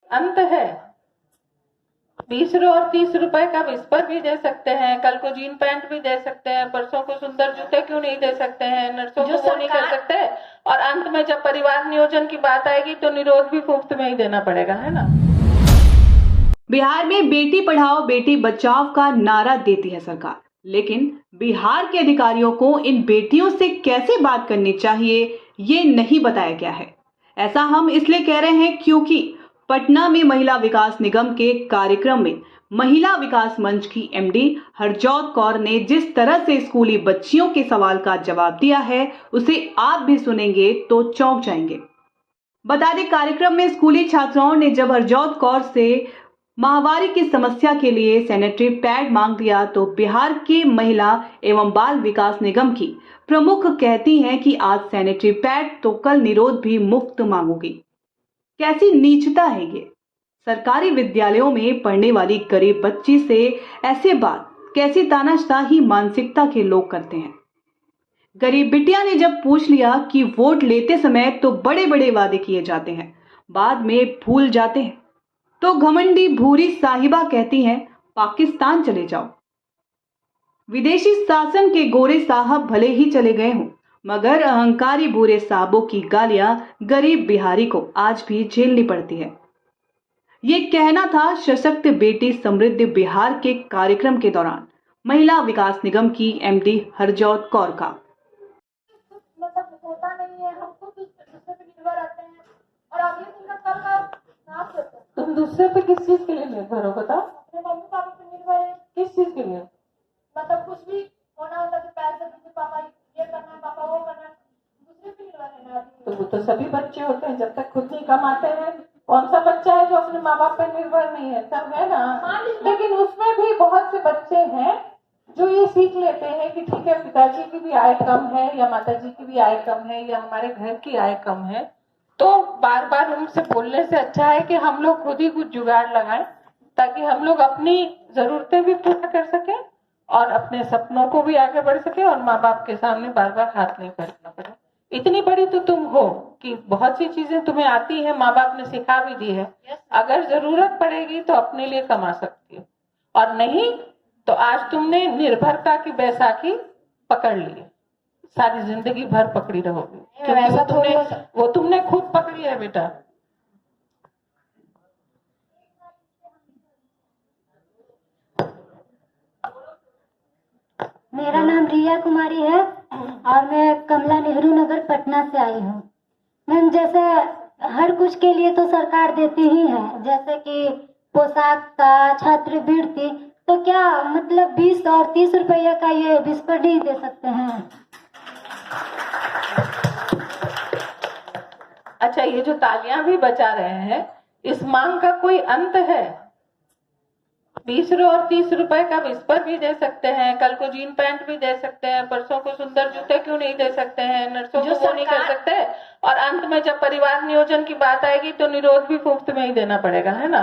अंत है। 20 और 30 रुपए का विस्पर भी दे सकते हैं, कल को जीन पैंट भी दे सकते हैं, परसों को सुंदर जूते क्यों नहीं दे सकते हैं, नर्सों को वो नहीं कर सकते। और अंत में जब परिवार नियोजन की बात आएगी तो निरोध भी मुफ्त में ही देना पड़ेगा, है ना। बिहार में बेटी पढ़ाओ बेटी बचाओ का नारा देती है सरकार, लेकिन बिहार के अधिकारियों को इन बेटियों से कैसे बात करनी चाहिए ये नहीं बताया गया है। ऐसा हम इसलिए कह रहे हैं क्योंकि पटना में महिला विकास निगम के कार्यक्रम में महिला विकास मंच की एमडी हरजोत कौर ने जिस तरह से स्कूली बच्चियों के सवाल का जवाब दिया है उसे आप भी सुनेंगे तो चौंक जाएंगे। बता दें, कार्यक्रम में स्कूली छात्राओं ने जब हरजोत कौर से माहवारी की समस्या के लिए सैनिटरी पैड मांग दिया तो बिहार के महिला एवं बाल विकास निगम की प्रमुख कहती हैं कि आज सैनिटरी पैड तो कल निरोध भी मुफ्त मांगोगी। कैसी नीचता है ये। सरकारी विद्यालयों में पढ़ने वाली गरीब बच्ची से ऐसे बात कैसी तानाशाही मानसिकता के लोग करते हैं। गरीब बिटिया ने जब पूछ लिया कि वोट लेते समय तो बड़े बड़े वादे किए जाते हैं, बाद में भूल जाते हैं, तो घमंडी भूरी साहिबा कहती हैं पाकिस्तान चले जाओ। विदेशी शासन के गोरे साहब भले ही चले गए हों, मगर अहंकारी बूढ़े साहबों की गालियां गरीब बिहारी को आज भी झेलनी पड़ती है। ये कहना था सशक्त बेटी समृद्ध बिहार के कार्यक्रम के दौरान महिला विकास निगम की एमडी हरजोत कौर का। मतलब होता नहीं है, हम खुद दूसरे पे निर्भर रहते हैं और अगले दिन का कल का नाश होता है। तुम दूसरे पे किस चीज के लिए निर्भर हो बताओ। अपने मम्मी पापा पे निर्भर है। किस चीज के लिए? मतलब कुछ भी होना होता तो पैसे दीजिए, पापा ये करना है, पापा वो करना है, दूसरे पे निर्भर है ना। तो वो तो सभी बच्चे होते हैं, जब तक खुद नहीं कमाते हैं। कौन सा बच्चा है जो अपने माँ बाप पे निर्भर नहीं है? सब है ना। लेकिन उसमें भी बहुत से बच्चे हैं जो ये सीख लेते हैं कि ठीक है पिताजी की भी आय कम है या माताजी की भी आय कम है या हमारे घर की आय कम है, तो बार बार उनसे बोलने से अच्छा है कि हम लोग खुद ही कुछ जुगाड़ लगाएं ताकि हम लोग अपनी जरूरतें भी पूरा कर सकें और अपने सपनों को भी आगे बढ़ सके और माँ बाप के सामने बार बार हाथ नहीं फैलाना पड़े। इतनी बड़ी तो तुम हो कि बहुत सी चीजें तुम्हें आती है, माँ बाप ने सिखा भी दी है। अगर जरूरत पड़ेगी तो अपने लिए कमा सकती हो, और नहीं तो आज तुमने निर्भरता की बैसाखी पकड़ ली, सारी जिंदगी भर पकड़ी रहोगी, क्योंकि वो तुमने खुद पकड़ी है बेटा। मेरा नाम रिया कुमारी है और मैं कमला नेहरू नगर पटना से आई हूँ। मैम, जैसे हर कुछ के लिए तो सरकार देती ही है, जैसे कि पोशाक का, छात्रवृत्ति, तो क्या मतलब 20 और 30 रुपये का ये विस्पर नहीं दे सकते हैं? अच्छा, ये जो तालियां भी बजा रहे हैं, इस मांग का कोई अंत है? 20 और 30 रुपए का विस्पर भी दे सकते हैं, कल को जीन पैंट भी दे सकते हैं, परसों को सुंदर जूते क्यों नहीं दे सकते हैं, नर्सों को वो नहीं कर सकते। और अंत में जब परिवार नियोजन की बात आएगी तो निरोध भी मुफ्त में ही देना पड़ेगा, है ना।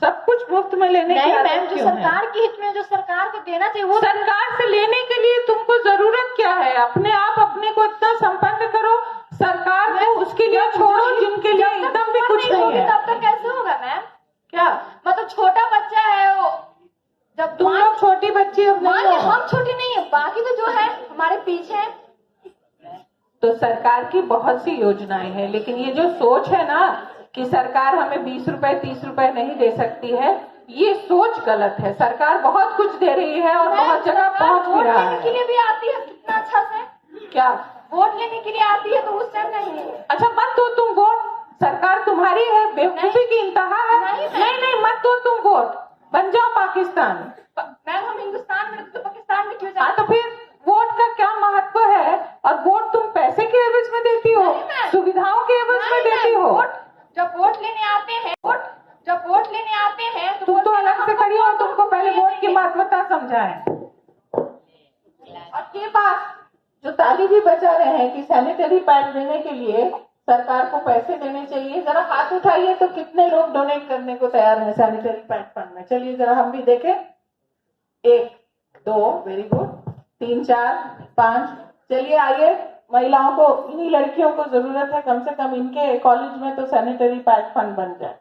सब कुछ मुफ्त में लेने की मैम, जो सरकार के हित में जो सरकार को देना चाहिए वो सरकार से लेने के लिए तुमको जरूरत क्या है? अपने आप अपने को इतना संपन्न करो, सरकार को उसके लिए छोड़ो जिनके लिए एकदम भी कुछ नहीं है। तब तक कैसे होगा मैम? क्या मतलब छोटा बच्चा है वो, जब तुम लोग छोटी बच्ची हो, हम छोटी नहीं है, बाकी तो जो है हमारे पीछे। तो सरकार की बहुत सी योजनाएं हैं, लेकिन ये जो सोच है ना कि सरकार हमें 20 रुपए 30 रुपए नहीं दे सकती है, ये सोच गलत है। सरकार बहुत कुछ दे रही है और बहुत जगह पहुंच भी रहा है। के लिए भी आती है कितना अच्छा से। क्या वोट लेने के लिए आती है तो उस टाइम नहीं। अच्छा, मत दो तुम वोट, सरकार तुम्हारी है, बेवकूफी की इंतहा है। नहीं, मत दो तुम वोट, बन जाओ पाकिस्तान। मैम, हम हिंदुस्तान में तो पाकिस्तान में क्यों जाए? तो फिर वोट का क्या महत्व है? और वोट तुम पैसे के एवज में देती हो, सुविधाओं के एवज में देती हो। जब वोट लेने आते हैं तुम तो अलग से खड़ी हो, तुमको पहले वोट की महत्वता समझाएं। और ये बात जो ताली भी बजा रहे हैं कि सैनिटरी पैड देने के लिए सरकार को पैसे देने चाहिए, जरा हाथ उठाइए तो कितने लोग डोनेट करने को तैयार हैं सैनिटरी पैड फंड में? चलिए जरा हम भी देखें। 1 2 वेरी गुड, 3 4 5, चलिए आइए। महिलाओं को, इन्हीं लड़कियों को जरूरत है, कम से कम इनके कॉलेज में तो सैनिटरी पैड फंड बन जाए।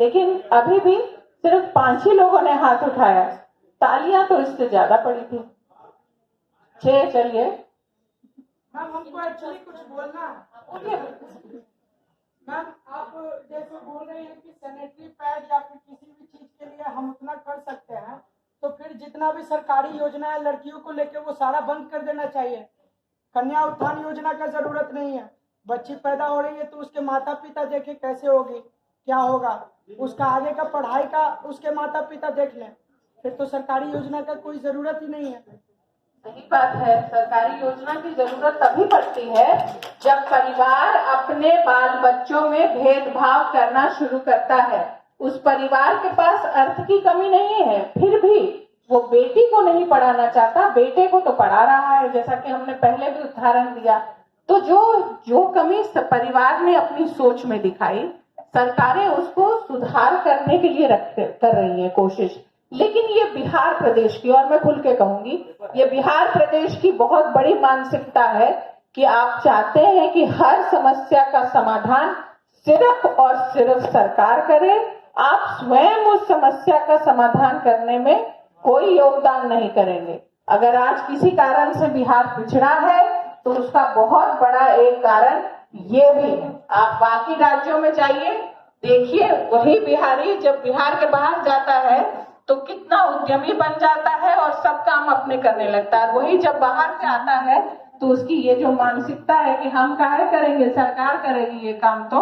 लेकिन अभी भी सिर्फ 5 ही लोगों ने हाथ उठाया, तालियां तो इससे ज्यादा पड़ी थी। चलिए मैम हमको एक्चुअली कुछ बोलना है। मैम आप जैसे बोल रहे हैं कि सैनिटरी पैड या फिर किसी भी चीज के लिए हम उतना कर सकते हैं, तो फिर जितना भी सरकारी योजना है लड़कियों को लेकर वो सारा बंद कर देना चाहिए। कन्या उत्थान योजना का जरूरत नहीं है। बच्ची पैदा हो रही है तो उसके माता पिता देखे कैसे होगी, क्या होगा, उसका आगे का पढ़ाई का उसके माता पिता देख लें, फिर तो सरकारी योजना का कोई जरूरत ही नहीं है। सही बात है, सरकारी योजना की जरूरत तभी पड़ती है जब परिवार अपने बाल बच्चों में भेदभाव करना शुरू करता है। उस परिवार के पास अर्थ की कमी नहीं है, फिर भी वो बेटी को नहीं पढ़ाना चाहता, बेटे को तो पढ़ा रहा है, जैसा कि हमने पहले भी उदाहरण दिया। तो जो कमी परिवार ने अपनी सोच में दिखाई, सरकारें उसको सुधार करने के लिए कर रही है कोशिश। लेकिन ये बिहार प्रदेश की, और मैं खुल के कहूंगी, ये बिहार प्रदेश की बहुत बड़ी मानसिकता है कि आप चाहते हैं कि हर समस्या का समाधान सिर्फ और सिर्फ सरकार करे, आप स्वयं उस समस्या का समाधान करने में कोई योगदान नहीं करेंगे। अगर आज किसी कारण से बिहार पिछड़ा है तो उसका बहुत बड़ा एक कारण ये भी है। आप बाकी राज्यों में जाइए, देखिए, वही बिहारी जब बिहार के बाहर जाता है तो कितना उद्यमी बन जाता है और सब काम अपने करने लगता है। वही जब बाहर से आता है तो उसकी ये जो मानसिकता है कि हम काहे करेंगे, सरकार करेगी ये काम, तो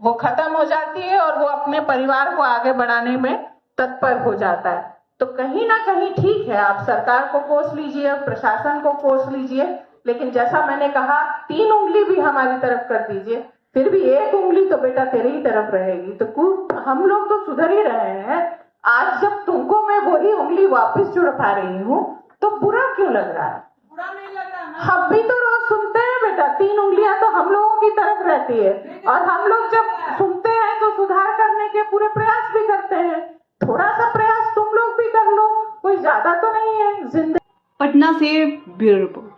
वो खत्म हो जाती है और वो अपने परिवार को आगे बढ़ाने में तत्पर हो जाता है। तो कहीं ना कहीं ठीक है, आप सरकार को कोस लीजिए, प्रशासन को कोस लीजिए, लेकिन जैसा मैंने कहा 3 उंगली भी हमारी तरफ कर दीजिए, फिर भी 1 उंगली तो बेटा तेरी ही तरफ रहेगी। तो हम लोग तो सुधर ही रहे हैं। आज जब तुमको मैं वही उंगली वापस जुड़वा रही हूँ तो बुरा क्यों लग रहा है? बुरा नहीं लग रहा है। हम भी तो रोज सुनते हैं बेटा, 3 उंगलियां तो हम लोगों की तरफ रहती है, और हम लोग जब सुनते हैं तो सुधार करने के पूरे प्रयास भी करते हैं। थोड़ा सा प्रयास तुम लोग भी कर लो, कोई ज्यादा तो नहीं है। जिंदगी पटना से ब्यूरो रिपोर्ट।